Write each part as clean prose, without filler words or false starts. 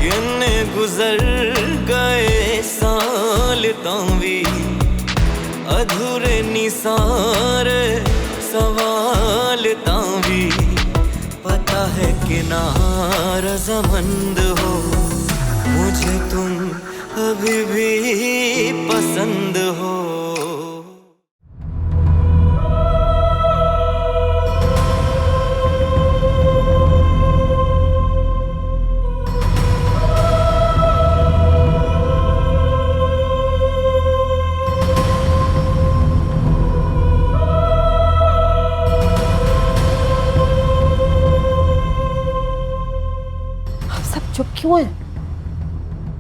किन्ने गुजर गए साल तावी अधूरे निसारे सवाल तावी पता है कि नारज़मंद हो मुझे तुम अभी भी पसंद हो। चुप क्यों है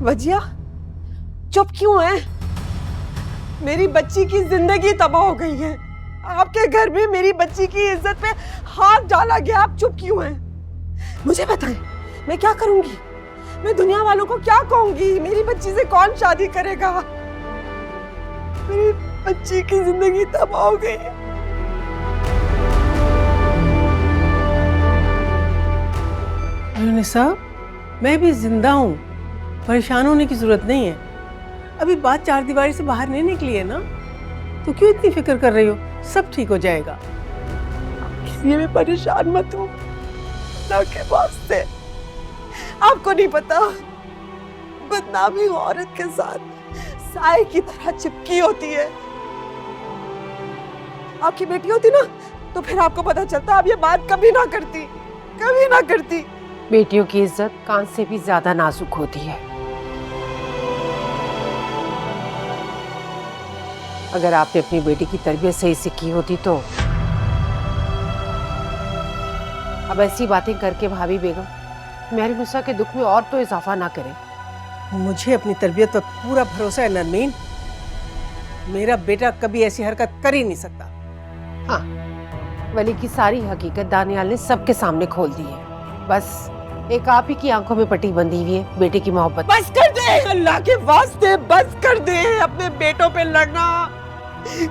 वजिया? चुप क्यों है? मेरी बच्ची की जिंदगी तबाह हो गई है। आपके घर में मेरी बच्ची की इज्जत पे हाथ डाला गया, आप चुप क्यों हैं? मुझे बताएं, मैं क्या करूंगी? मैं दुनिया वालों को क्या कहूंगी? मेरी बच्ची से कौन शादी करेगा? मेरी बच्ची की जिंदगी तबाह हो गई है। साहब, मैं भी जिंदा हूँ, परेशान होने की जरूरत नहीं है। अभी बात चार दीवारी से बाहर नहीं निकली है ना, तो क्यों इतनी फिक्र कर रही हो? सब ठीक हो जाएगा। ये मैं परेशान मत हूँ, अल्लाह के वास्ते। आपको नहीं पता, बदनामी औरत के साथ साए की तरह चिपकी होती है। आपकी बेटी होती ना, तो फिर आपको पता चलता। आप ये बात कभी ना करती, कभी ना करती। बेटियों की इज्जत कान से भी ज्यादा नाजुक होती है। अगर आपने अपनी बेटी की तरबियत सही से की होती तो। अब ऐसी बातें करके भाभी बेगम महरुनिसा के दुख में और तो इजाफा ना करें। मुझे अपनी तरबियत पर पूरा भरोसा है नरमीन। मेरा बेटा कभी ऐसी हरकत कर ही नहीं सकता। हाँ, वली की सारी हकीकत दानियाल ने सबके सामने खोल दी है। बस एक आप ही की आंखों में पट्टी बंधी हुई है बेटे की मोहब्बत। बस कर दे, अल्लाह के वास्ते बस कर दे अपने बेटों पे लड़ना।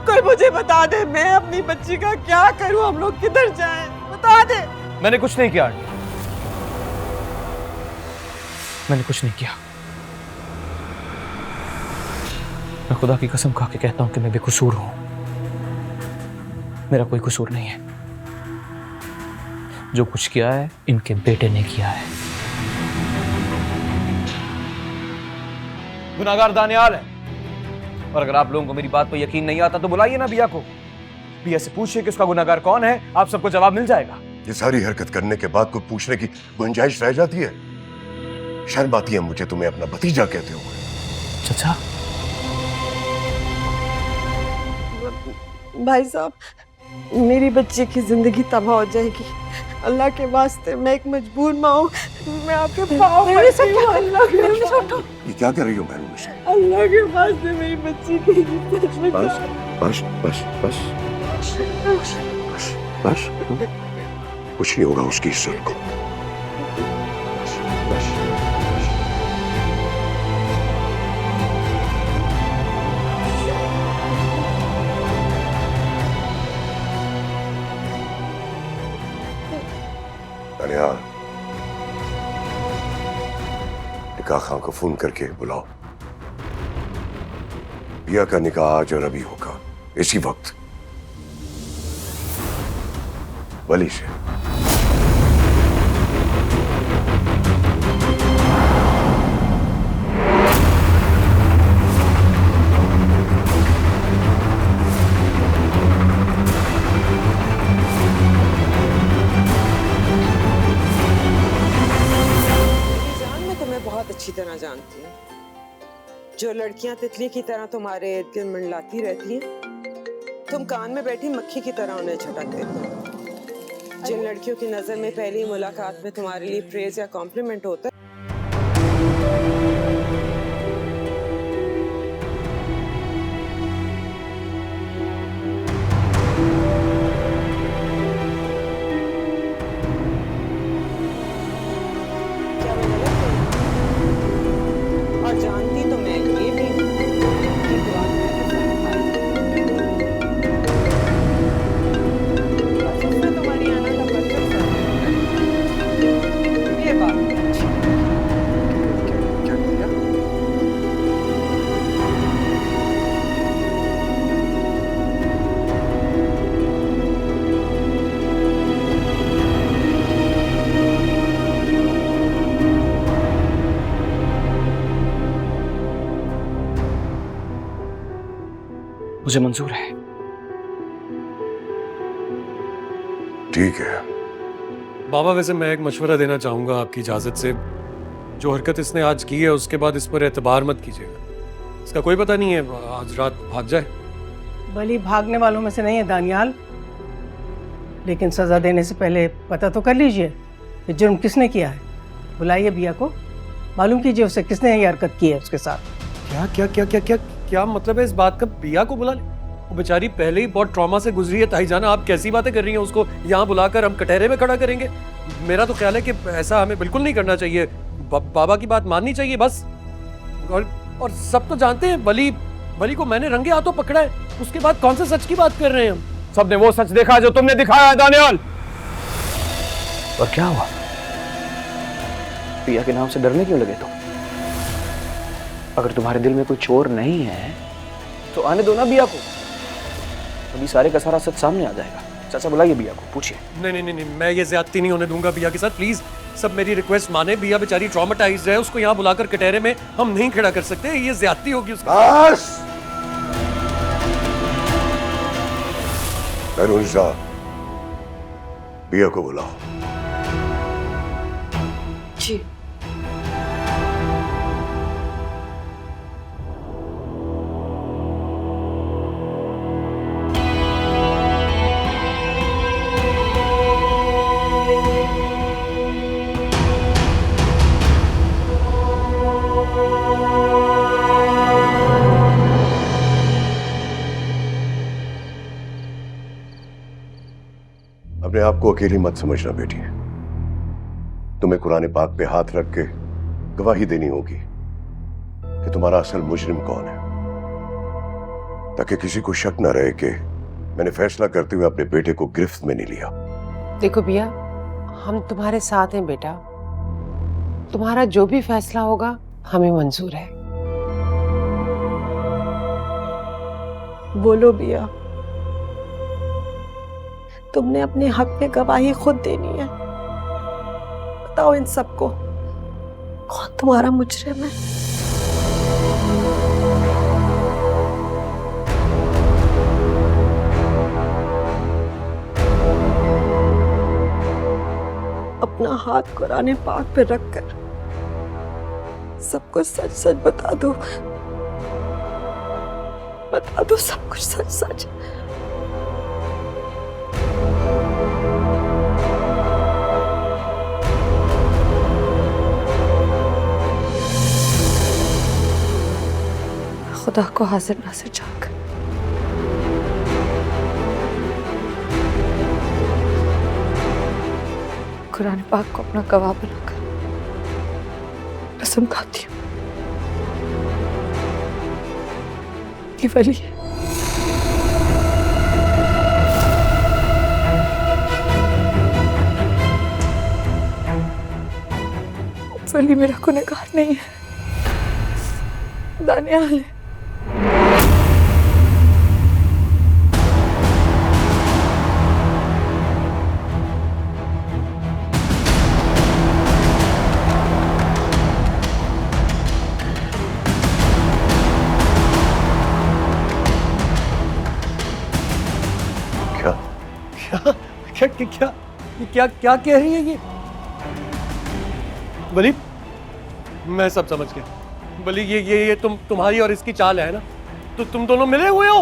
कोई मुझे बता दे, मैं अपनी बच्ची का क्या करूं? हम लोग किधर जाएं? बता दे। मैंने कुछ नहीं किया, मैंने कुछ नहीं किया। मैं खुदा की कसम खा के कहता हूं कि मैं बेकसूर हूं। मेरा कोई कसूर नहीं है। जो कुछ किया है इनके बेटे ने किया है। गुनाहगार दानियाल है, और अगर आप लोगों को मेरी बात पर यकीन नहीं आता तो बुलाइए ना बिया को। बिया से पूछिए कि उसका गुनाहगार कौन है, आप सबको जवाब मिल जाएगा। ये सारी हरकत करने के बाद कोई पूछने की गुंजाइश रह जाती है? शर्म आती है मुझे तुम्हें अपना भतीजा कहते हुए। चाचा, भाई साहब, मेरी बच्ची की जिंदगी तबाह हो जाएगी। अल्लाह के वास्ते, मैं एक मजबूर माँ हूँ। मैं आपके पाँव पड़ती हूँ। अल्लाह के ये क्या कर रही हो महरुनिसा? अल्लाह के वास्ते मेरी बच्ची की इज्जत में बस बस बस बस बस बस कुछ नहीं होगा उसकी इज्जत को। बस बस दानियाल, निकाह खां को फोन करके बुलाओ। बिया का निकाह आज और अभी होगा, इसी वक्त वली से। अच्छी तरह जानती हूँ, जो लड़कियां तितली की तरह तुम्हारे इर्द गिर्द मंडलाती रहती हैं, तुम कान में बैठी मक्खी की तरह उन्हें झटक देते हो। जिन लड़कियों की नजर में पहली मुलाकात में तुम्हारे लिए प्रेज या कॉम्प्लीमेंट होता है, मुझे मंजूर है। ठीक है। बाबा, वैसे मैं एक मशवरा देना चाहूंगा आपकी इजाजत से। जो हरकत इसने आज की है उसके बाद इस पर एतबार मत कीजिएगा। इसका कोई पता नहीं है, आज रात भाग जाए। बली भागने वालों में से नहीं है दानियाल, लेकिन सजा देने से पहले पता तो कर लीजिए कि जुर्म किसने किया है। बुलाइए बिया को, मालूम कीजिए उसे किसने ये हरकत की है उसके साथ। क्या क्या क्या क्या क्या क्या मतलब है इस बात का? बिया को बुला ले? वो बेचारी पहले ही बहुत ट्रॉमा से गुजरी है। ताईजाना, आप कैसी बातें कर रही हैं? उसको यहाँ बुलाकर हम कटहरे में खड़ा करेंगे? मेरा तो ख्याल है कि ऐसा हमें बिल्कुल नहीं करना चाहिए। बाबा की बात माननी चाहिए बस। और सब तो जानते हैं बली को मैंने रंगे हाथों पकड़ा है। उसके बाद कौन से सच की बात कर रहे हैं हम? सबने वो सच देखा जो तुमने दिखाया है दानियाल। और क्या हुआ? पिया के नाम से डरने क्यों लगे तुम? अगर तुम्हारे दिल में कोई चोर नहीं है तो आने दो ना बिया को, अभी सारे का सारा सच सामने आ जाएगा। चाचा बुलाइए बिया को, पूछिए। नहीं, मैं ये ज्यादती नहीं होने दूंगा बिया के साथ। प्लीज सब मेरी रिक्वेस्ट माने। बिया बेचारी ट्रॉमेटाइज्ड है, उसको यहाँ बुलाकर कटहरे में हम नहीं खड़ा कर सकते। ये ज्यादती होगी उसकी। बस बैरून साहब, बिया को बुलाओ। जी। अपने आप को अकेली मत समझना बेटी। तुम्हें कुरान पाक पे हाथ रख के गवाही देनी होगी कि तुम्हारा असल मुजरिम कौन है, ताकि किसी को शक न रहे कि मैंने फैसला करते हुए अपने बेटे को गिरफ्त में नहीं लिया। देखो बिया, हम तुम्हारे साथ हैं बेटा। तुम्हारा जो भी फैसला होगा हमें मंजूर है। बोलो बिया, तुमने अपने हक में गवाही खुद देनी है। बताओ इन सबको, कौन तुम्हारा मुजरिम है? अपना हाथ कुरान पाक पे रखकर सब कुछ सच सच बता दो। बता दो सब कुछ सच सच। खुदा को हाजिर नासिर जानकर कुरान पाक को अपना गवाह बनाकर कसम खाती हूँ कि वली है। वली मेरा गुनहगार नहीं है, दानियाल है। क्या कह रही है ये? बली, मैं सब समझ गया। बली, ये तुम्हारी और इसकी चाल है ना? तो तुम दोनों मिले हुए हो?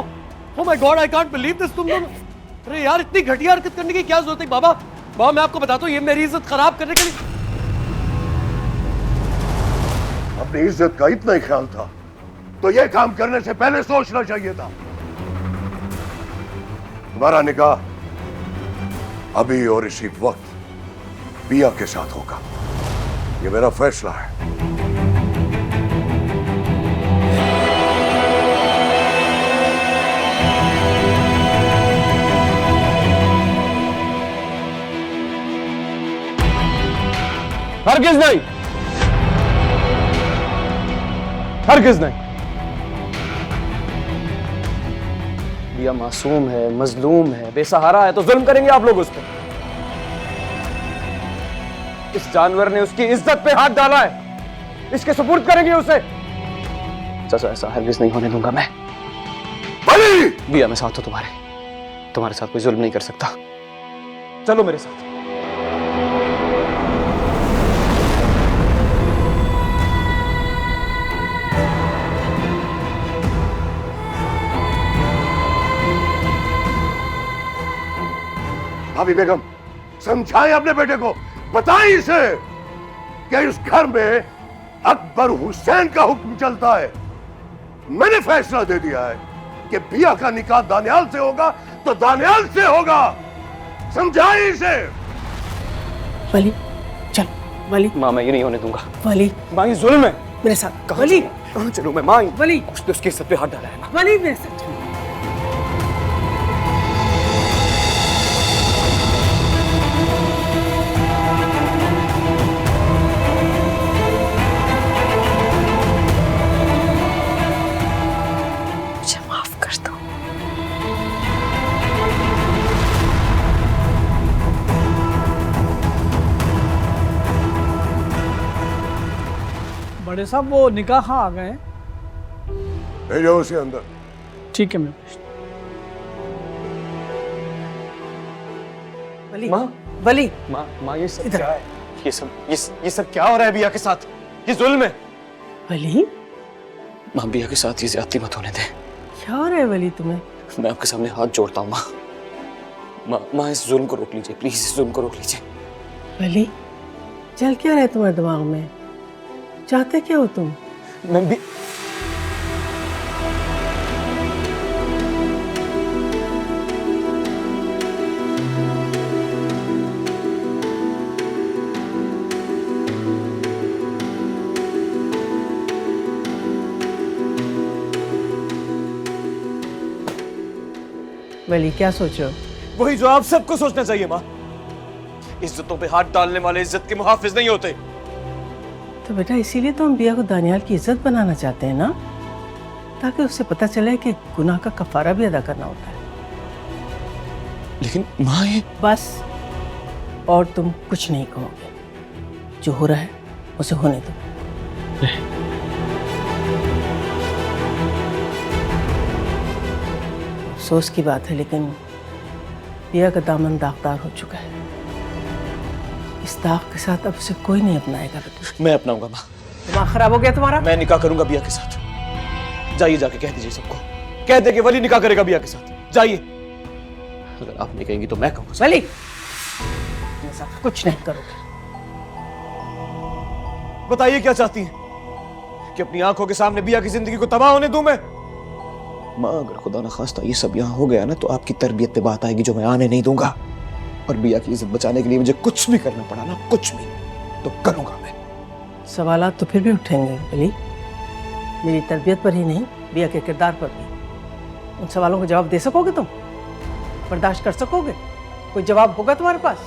Oh my God, I can't believe this. तुम दोनों, अरे यार, इतनी घटिया हरकत करने की क्या जरूरत है? बाबा, मैं आपको बताता हूँ, ये मेरी इज्जत खराब करने के लिए। अपनी इज्जत का इतना ही ख्याल था तो यह काम करने से पहले सोचना चाहिए था। तुम्हारा निकाह अभी और इसी वक्त बिया के साथ होगा, ये मेरा फैसला है। हरगिज़ नहीं, हरगिज़ नहीं। बिया मासूम है, मजलूम है, बेसहारा है, तो जुल्म करेंगे आप लोग उस पर? इस जानवर ने उसकी इज्जत पे हाथ डाला है, इसके सुपुर्द करेंगे उसे? चाचा, ऐसा हरगिज़ नहीं होने दूंगा मैं। बली! वली! बिया मैं साथ हूं तुम्हारे साथ कोई जुल्म नहीं कर सकता। चलो मेरे साथ। भाभी बेगम, समझाएं अपने बेटे को, बताएं इसे कि इस घर में अकबर हुसैन का हुक्म चलता है। मैंने फैसला दे दिया है कि बिया का निकाह दानियाल से होगा तो दानियाल से होगा। समझाएं इसे। वली चल, वली। माँ मैं ये नहीं होने दूंगा। वली माँ ये जुल्म है। मेरे साथ। वली कहाँ चलूं मैं? माँ वली, उसने उसके इज्जत पे हाथ डाला है। वली मेरे साथ। मुझे माफ कर दो। बड़े साहब वो निकाह कहाँ आ गए हैं? भेजो उसे अंदर। ठीक है मैं वली माँ वली माँ ये सब क्या है? ये सब क्या हो रहा है बिया के साथ? ये जुल्म है। वली माँ बिया के साथ ये ज्यादती मत होने दे। क्या हो रहा है वली तुम्हें? मैं आपके सामने हाथ जोड़ता हूँ माँ इस जुल्म को रोक लीजिए प्लीज, इस जुल्म को रोक लीजिए। वली चल क्या रहा है तुम्हारे दिमाग में? चाहते क्या हो तुम? मैं भी वली क्या सोच रहे हो? वही जो आप सबको सोचना चाहिए माँ। इज्जतों पे हाथ डालने वाले इज्जत के मुहाफिज नहीं होते। तो बेटा इसीलिए तो हम बिया को दानियाल की इज्जत बनाना चाहते हैं ना, ताकि उससे पता चले कि गुनाह का कफारा भी अदा करना होता है। लेकिन माँ ये बस और तुम कुछ नहीं कहोगे। जो हो रहा है उसे होने दो। अफसोस की बात है लेकिन बिया का दामन दागदार हो चुका है। इस दाग के साथ अब उसे कोई नहीं अपनाएगा बेटा। मैं अपनाऊंगा माँ। दिमाग खराब हो गया तुम्हारा? मैं निकाह करूंगा बिया के साथ। जाइए जाके कह दीजिए सबको, कह दे कि वली निकाह करेगा बिया के साथ। जाइए। अगर आप नहीं कहेंगी तो मैं कहूंगा। वली ऐसा कुछ नहीं करोगे। बताइए क्या चाहती हैं? कि अपनी आंखों के सामने बिया की जिंदगी को तबाह होने दूं मैं? माँ अगर खुदा न खास्ता ये सब यहाँ हो गया ना तो आपकी तरबियत पे बात आएगी जो मैं आने नहीं दूंगा। और बिया की इज्जत बचाने के लिए मुझे कुछ भी करना पड़ा ना, कुछ भी तो करूंगा मैं। सवालात तो फिर भी उठेंगे वली, मेरी तरबियत पर ही नहीं बिया के किरदार पर भी। उन सवालों का जवाब दे सकोगे तुम? बर्दाश्त कर सकोगे? कोई जवाब होगा तुम्हारे पास?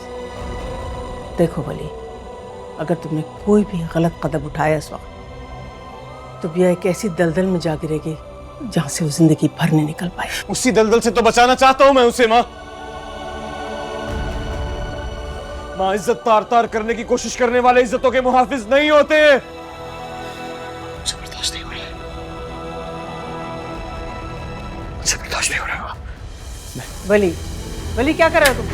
देखो वली, अगर तुमने कोई भी गलत कदम उठाया इस वक्त तो बिया एक ऐसी दलदल में जा गिरेगी जहां से वो जिंदगी भर नहीं निकल पाए। उसी दलदल से तो बचाना चाहता हूं मैं उसे। माँ इज्जत तार तार करने की कोशिश करने वाले इज्जतों के मुहाफिज नहीं होते। बर्दाश्त नहीं हो रहा है, बर्दाश्त नहीं हो रहा। वली वली क्या कर रहे हो तुम?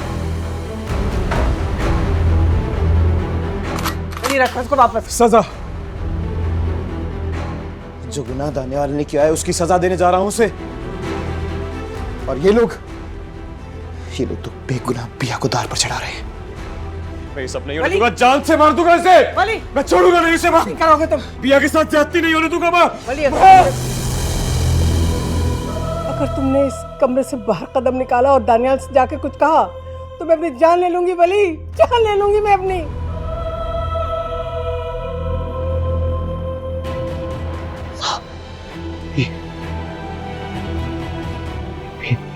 वली रखो इसको वापस। सजा जो गुनाह दानियाल ने किया है उसकी सजा देने जा रहा हूं उसे। और ये लोग तो बेगुनाह बिया को दार पर चढ़ा रहे हैं। मैं ये सब नहीं होने दूंगा, जान से मार दूंगा इसे। वली मैं छोड़ूंगा नहीं इसे। माँ करोगे तुम? बिया के साथ ज्यादती नहीं होने दूंगा माँ। वली अगर तुमने इस कमरे से बाहर कदम निकाला और दानियाल से जाके कुछ कहा तो मैं अपनी जान ले लूंगी। वली जान ले लूंगी मैं अपनी।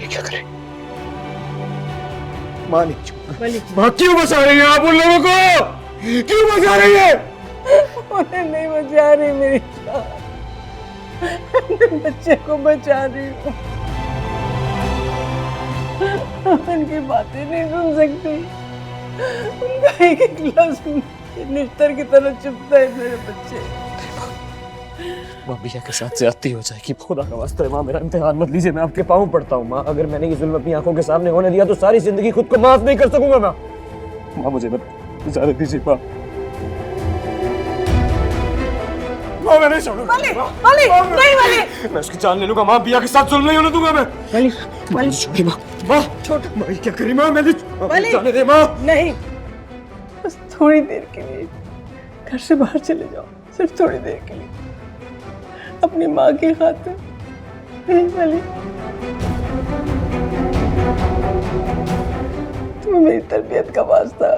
ये क्या करे? माँ नहीं, वली माँ क्यों बचा रही है आप उन लोगों को? क्यों बचा रही है? उन्हें नहीं बचा रही मेरी जान, बच्चे को बचा रही हूँ। उनकी बातें नहीं सुन सकती। उनका एक एक लफ्ज़ निश्तर की तरह चुभता है मेरे बच्चे। माँ बिया के साथ ज्यादती हो जाएगी, खुदा का वास्ता है माँ मेरा इम्तिहान मत लीजिए, मैं आपके पाँव पड़ता हूँ माँ। अगर मैंने ये जुल्म अपनी आंखों के सामने होने दिया तो सारी जिंदगी खुद को माफ नहीं कर सकूंगा माँ। माँ मुझे मत इजाजत दीजिए माँ। माँ मैं नहीं छोड़ूंगा। नहीं वाली, मैं उसकी जान ले लूंगा माँ, बिया के साथ जुल्म नहीं होने दूंगा मैं। वाली माँ छोड़ी माँ, माँ छोड़, माँ ये क्या करी माँ, मैं वाली। जाने दे माँ। नहीं, बस थोड़ी देर के लिए घर से बाहर चले जाओ, सिर्फ थोड़ी देर के लिए, अपनी माँ की खातिर। नहीं वाली, तुम्हें मेरी तरबियत का वास्ता।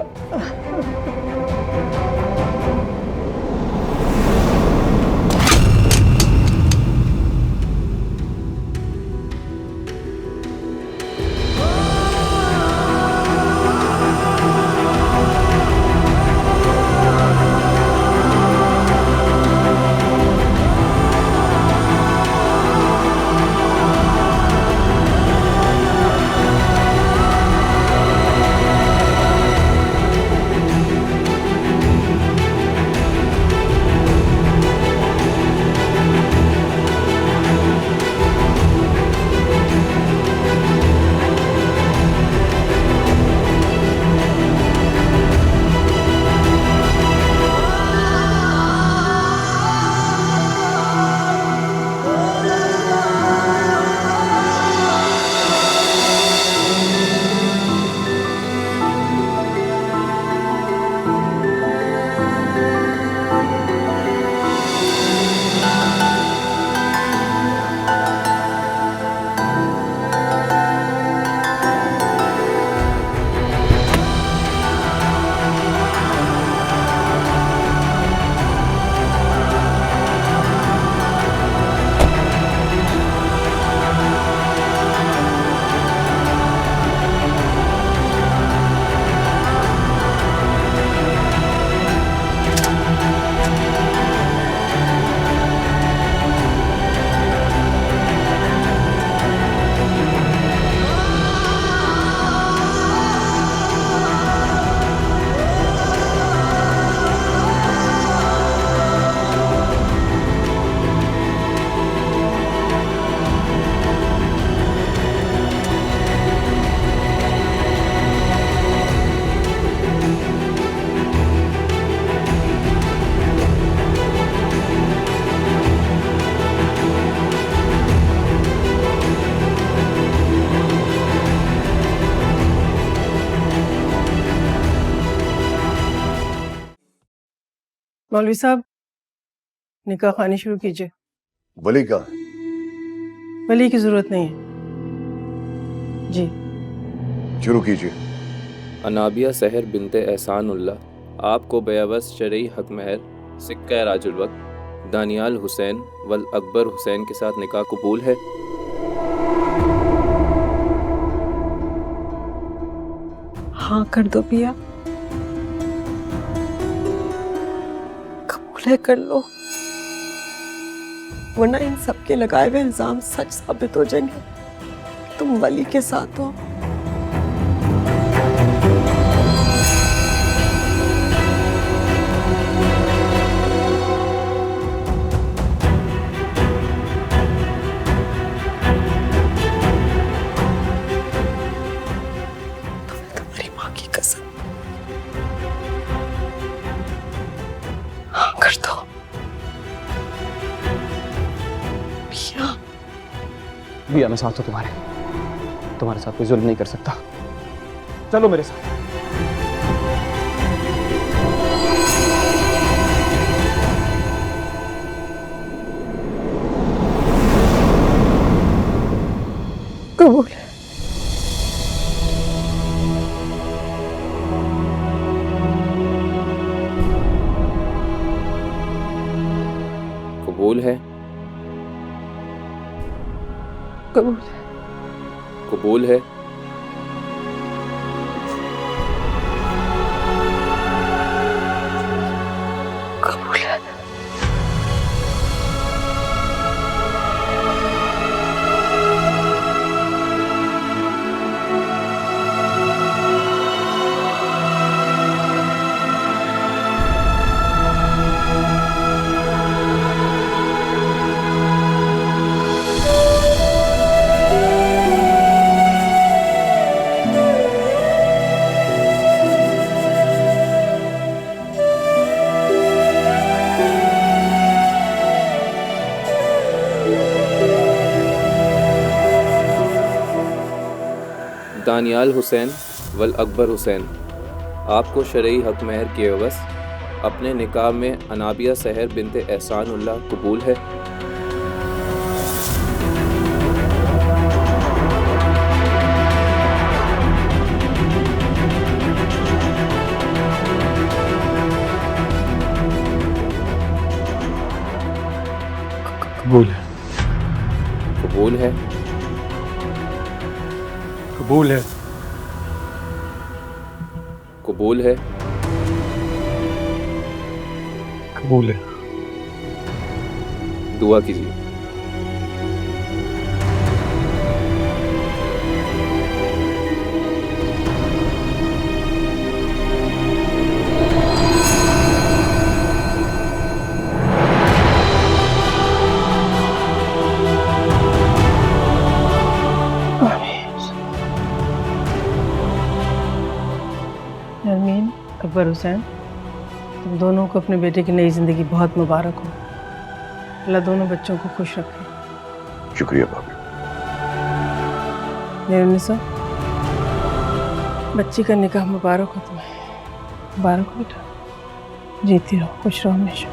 मौलवी साहब, निकाह खानी शुरू कीजिए। वली कहाँ है? वली की जरूरत नहीं है जी। शुरू कीजिए। अनाबिया सहर बिनते एहसानुल्लाह, आपको बेअवज़ शरई हक महर सिक्का राजुल वक्त दानियाल हुसैन वल अकबर हुसैन के साथ निकाह कबूल है। हाँ कर दो पिया, कबूल है कर लो, वरना इन सबके लगाए हुए इल्जाम सच साबित हो जाएंगे। तुम वली के साथ हो। तुम्हारी माँ की कसम, हाँ कर दो पिया। बिया मैं साथ हूँ तुम्हारे साथ कोई जुल्म नहीं कर सकता, चलो मेरे साथ। कबूल है। कबूल है। कबूल है। कबूल है। कबूल है। दानियाल हुसैन वल अकबर हुसैन, आपको शरई हक महर के एवज़ अपने निकाह में अनाबिया सहर बिनते एहसान उल्लाह कबूल है? कबूल है। कबूल है। कबूल है। कबूल है। कबूल है। दुआ कीजिए। नरमीन, अकबर हुसैन, तुम दोनों को अपने बेटे की नई ज़िंदगी बहुत मुबारक हो। अल्लाह दोनों बच्चों को खुश रखे। शुक्रिया भाभी। निसा, बच्ची का निकाह मुबारक हो तुम्हें। मुबारक हो बेटा, जीती रहो, खुश रहो हमेशा।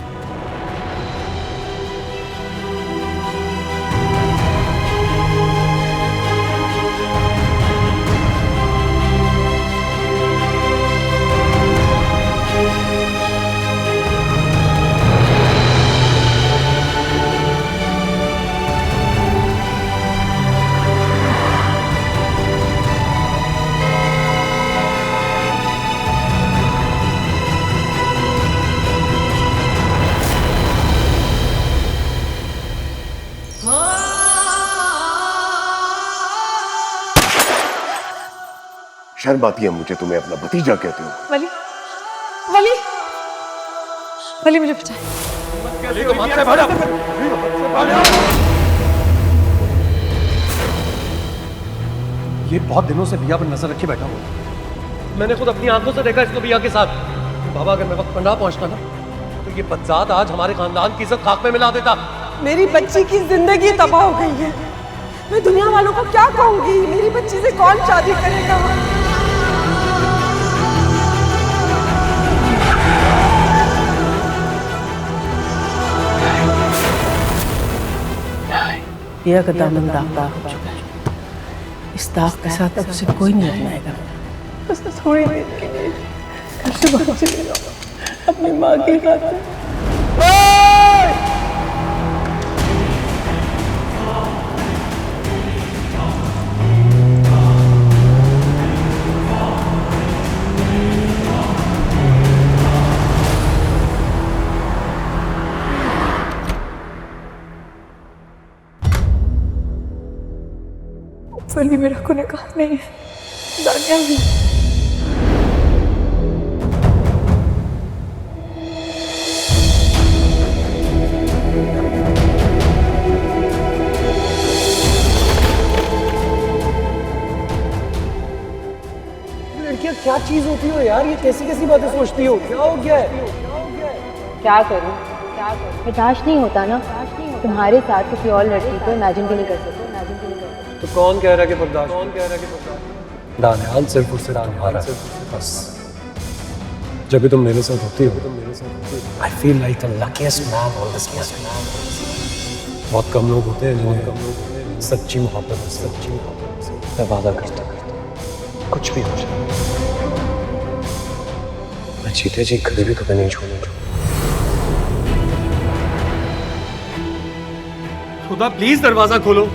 शर्म आती है मुझे तुम्हें अपना भतीजा कहते हो। वली, वली, वली मुझे बचाए। ये बहुत दिनों से बिया पर नजर रखे बैठा हूँ। मैंने खुद अपनी आंखों से देखा इसको बिया के साथ। बाबा, अगर मैं वक्त पर ना पहुंचता ना तो ये बदजात आज हमारे खानदान की इज्जत खाक में मिला देता। मेरी बच्ची की जिंदगी तबाह हो गई है। मैं दुनिया वालों को क्या कहूंगी? मेरी बच्ची से कौन शादी करेगा? पिया का दामन दागदार हो चुका है। इस दाग के साथ अब उसे कोई नहीं अपनाएगा। बस थोड़ी देर के लिए घर से बाहर चले जाओ अपनी माँ की खातिर। वली मेरा गुनहगार नहीं है, दानियाल है। लड़कियां क्या चीज होती हो यार? ये कैसी कैसी बातें सोचती हो? क्या हो गया है? क्या करूं? बर्दाश्त नहीं होता ना। तुम्हारे साथ किसी और लड़की को इमेजिन भी नहीं कर सकते। तो कौन कह रहा है कि बर्दाश्त? कौन कह रहा है कि बर्दाश्त? दानियाल सिर्फ और सिर्फ तुम्हारा है, बस। जब भी तुम मेरे साथ होती हो, I feel like the luckiest man on this planet. बहुत कम लोग होते हैं जिन्हें सच्ची मोहब्बत, मैं वादा करता हूँ कुछ भी हो जाए मैं चीते जी कभी भी तुम्हें नहीं छोड़ूंगा। खुदा प्लीज दरवाजा खोलो।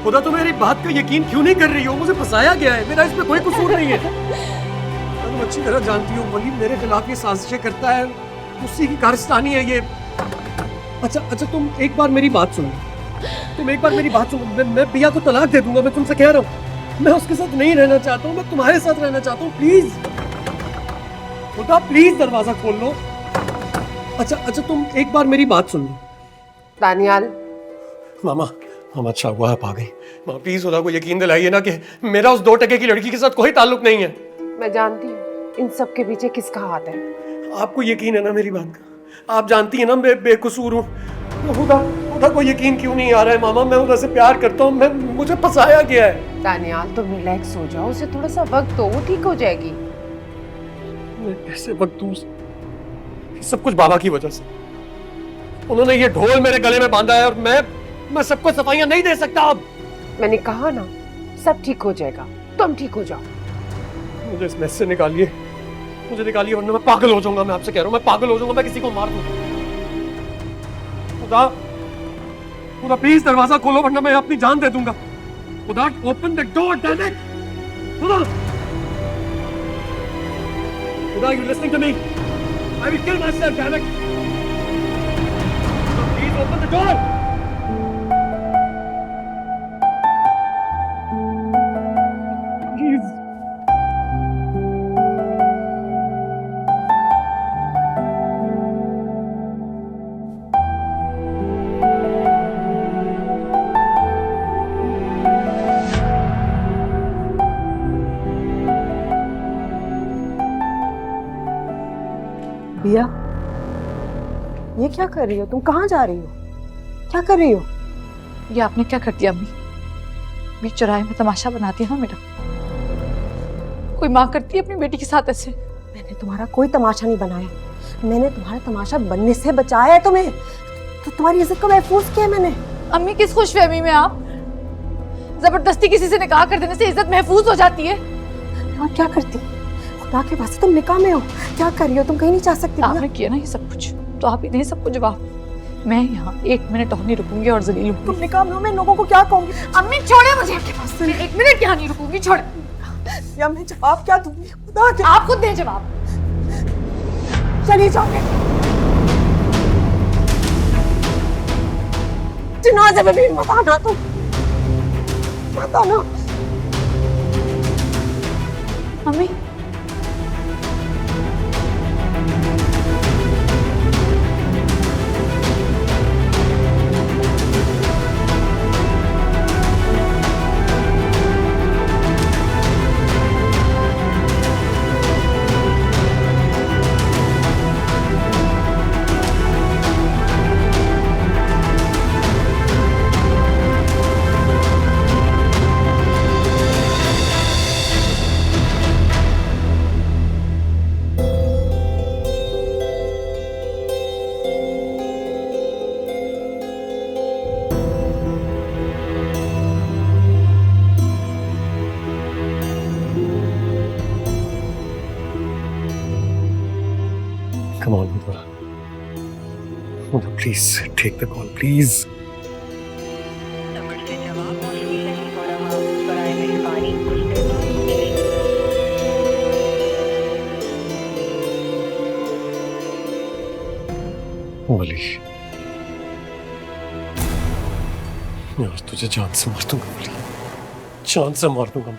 खुदा, तुम मेरी बात का यकीन क्यों नहीं कर रही हो? मुझे फंसाया गया है, मेरा इसमें कोई कसूर नहीं है। तुम अच्छी तरह जानती हो वली मेरे खिलाफ ये साजिशें करता है, उसी की कारस्तानी है ये। अच्छा तुम एक बार मेरी बात सुनो। मैं पिया को तलाक दे दूंगा, मैं तुमसे कह रहा हूँ। मैं उसके साथ नहीं रहना चाहता हूँ, मैं तुम्हारे साथ रहना चाहता हूँ। प्लीज खुदा, प्लीज दरवाजा खोल लो। अच्छा तुम एक बार मेरी बात सुन लो। दानियाल, मामा अच्छा हुआ आप आ गई। माँ प्लीज खुदा को यकीन दिलाइए ना कि मेरा उस 2 टके की लड़की के साथ कोई ताल्लुक नहीं है। मैं जानती हूँ इन सब के पीछे किसका हाथ है। आपको यकीन है ना मेरी बात का? आप जानती है ना मैं बेकसूर हूँ। खुदा को यकीन क्यों नहीं आ रहा है मामा? मैं उधर से प्यार करता हूँ, मुझे फंसाया गया है। दानियाल तुम रिलैक्स हो जाओ, उसे थोड़ा सा वक्त दो, वो ठीक हो जाएगी। मैं कैसे वक्त दूं? सब कुछ बाबा की वजह से। उन्होंने ये ढोल मेरे गले में बांधा है और मैं सबको सफाइयां नहीं दे सकता अब। मैंने कहा ना, सब ठीक हो जाएगा, तुम ठीक हो जाओ। मुझे इस मैस से निकालिए, मुझे निकालिए, वरना मैं पागल हो जाऊंगा। मैं आपसे कह रहा हूं, मैं पागल हो जाऊंगा, मैं किसी को मार दूं। खुदा, खुदा प्लीज दरवाजा खोलो, वरना मैं अपनी जान दे दूंगा। खुदा, open the door, damn it. खुदा, खुदा, you listening to me? I will kill myself, damn it! Please open the door! Please. बिया, ये क्या कर रही हो? तुम कहाँ जा रही हो? क्या कर रही हो? ये आपने क्या कर दिया अम्मी? बीच चौराहे में तमाशा बनाती है ना मेरा। कोई माँ करती है अपनी बेटी के साथ ऐसे? मैंने तुम्हारा कोई तमाशा नहीं बनाया, मैंने तुम्हारा तमाशा बनने से बचाया है तुम्हें। तो तुम्हारी इज्जत को महफूज किया मैंने। अम्मी किस खुशफहमी में आप? जबरदस्ती किसी से निकाह कर देने से इज्जत महफूज हो जाती है। और क्या करती? खुदा के वास्ते तुम निकाह में हो, क्या कर रही हो? तुम कहीं नहीं जा सकती। आपने किया ना ये सब कुछ, तो आप ही दें सबको जवाब। मैं यहाँ 1 मिनट और नहीं रुकूंगी और जलील हूँ। तुम निकाह में हो, मैं लोगों को क्या कहूँगी? अम्मी छोड़े मुझे आपके पास, मैं 1 मिनट यहाँ नहीं रुकूंगी, छोड़े। या मैं जवाब क्या दूंगी? खुदा के आप खुद दें जवाब। चली जाओगे जनाजे में भी मत आना, तुम मत आना। अम्मी Come on, Huda. Huda, please take the call, please. वली, मैं आज तुझे जान से मार दूंगा वली, जान से मार दूंगा।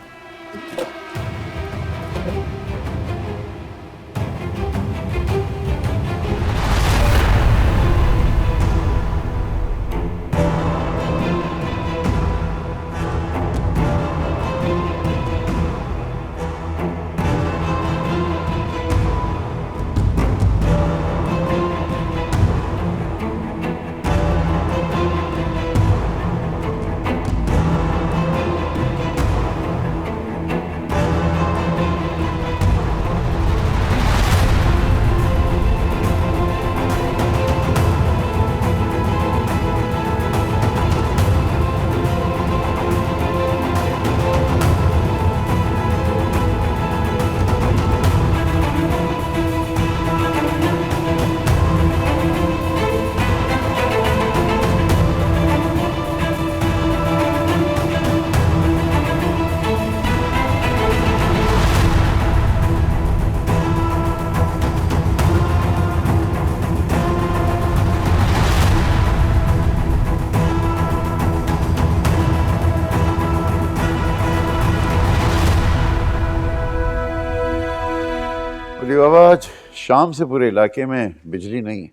बाबा, आज शाम से पूरे इलाके में बिजली नहीं है।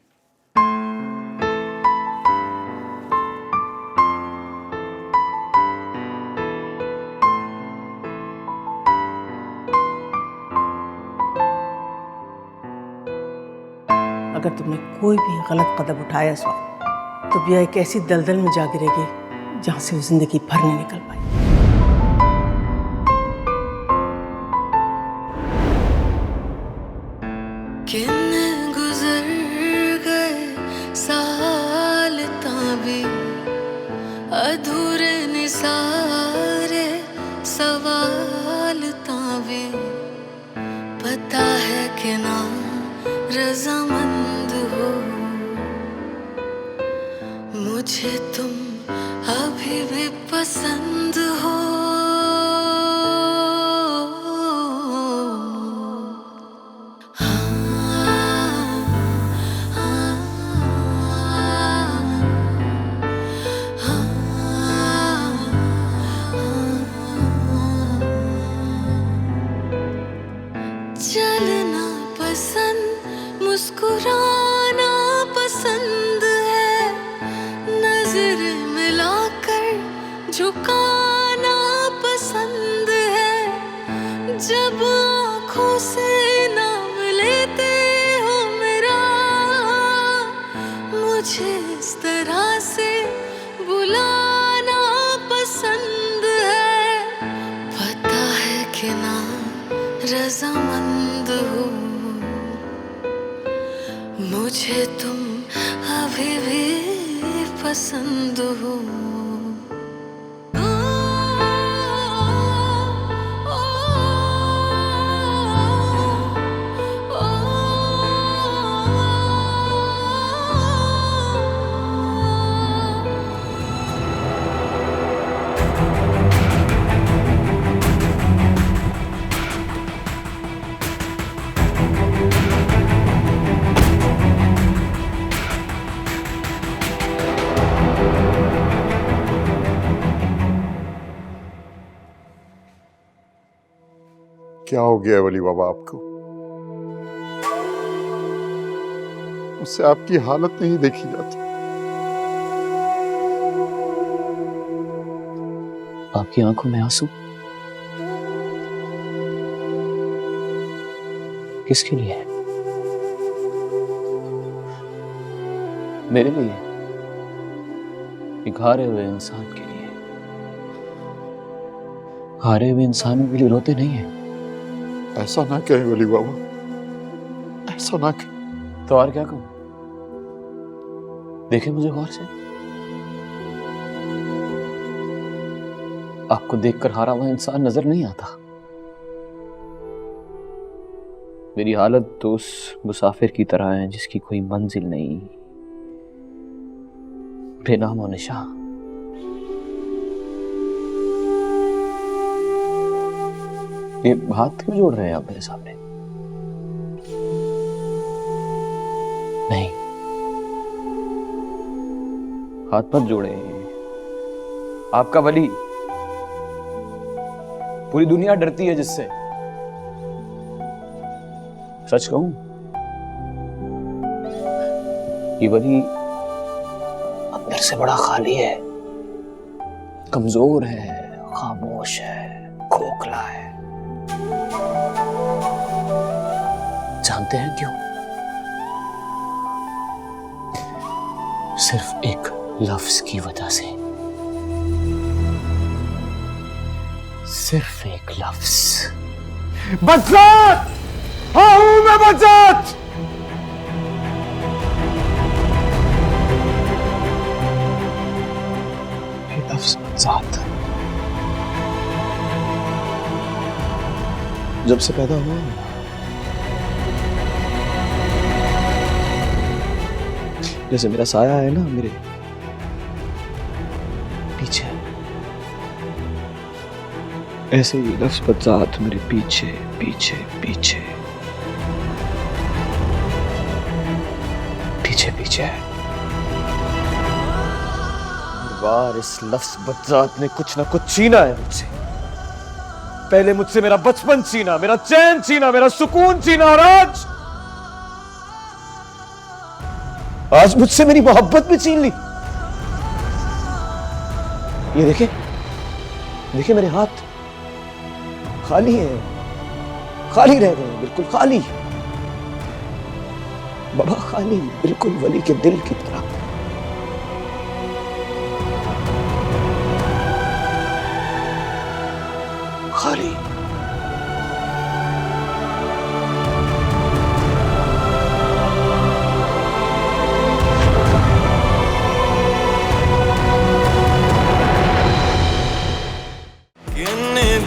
अगर तुमने कोई भी गलत कदम उठाया इस वक्त, तो बिया एक ऐसी दलदल में जा गिरेगी जहां से वो जिंदगी भर नहीं निकल पाई। मुझे तुम अभी भी पसंद हो, चलना पसंद, मुस्कुराना पसंद है, नजर मिलाकर झुकाना पसंद है, जब आँखों से नाम लेते हो मेरा, मुझे इस तरह से बुलाना पसंद है, पता है कि ना रज़ामंद हो, मुझे तुम अभी भी पसंद हो। क्या हो गया है वली बाबा आपको? उससे आपकी हालत नहीं देखी जाती। आपकी आंखों में आंसू किसके लिए है? मेरे लिए? एक हारे हुए इंसान के लिए। हारे हुए इंसानों के लिए रोते नहीं है। ऐसा ना कहें वली बाबा, ऐसा ना कहें। तो और क्या कहूं? देखें मुझे गौर से। आपको देखकर हारा हुआ इंसान नजर नहीं आता। मेरी हालत तो उस मुसाफिर की तरह है जिसकी कोई मंजिल नहीं, बेनाम और निशान। ये हाथ क्यों जोड़ रहे हैं आप मेरे सामने? नहीं, हाथ मत जोड़े। आपका वली, पूरी दुनिया डरती है जिससे। सच कहूं, ये वली अंदर से बड़ा खाली है, कमजोर है, खामोश है, खोखला है। जानते हैं क्यों? सिर्फ एक लफ्ज की वजह से। सिर्फ एक लफ्ज। बज़ात! हाँ हूं मैं बज़ात! ये लफ्ज बज़ात जब से पैदा हुआ, जैसे मेरा साया है ना मेरे पीछे, ऐसे ही लफ्ज बज़ात मेरे पीछे पीछे पीछे पीछे पीछे। हर बार इस लफ्ज बज़ात ने कुछ ना कुछ छीना है मुझसे। पहले मुझसे मेरा बचपन छीना, मेरा चैन छीना, मेरा सुकून छीना, और आज मुझसे मेरी मोहब्बत भी छीन ली। ये देखे, देखे मेरे हाथ खाली हैं, खाली रह गए, बिल्कुल खाली बाबा, खाली, बिल्कुल वली के दिल की तरह। खाली।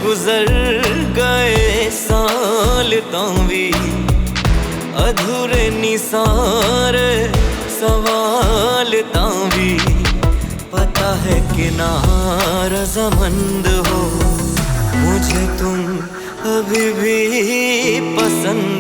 गुजर गए साल तावी, अधूरे निसार सवाल तावी। चाहे किनारा रज़ामंद हो, मुझे तुम अभी भी पसंद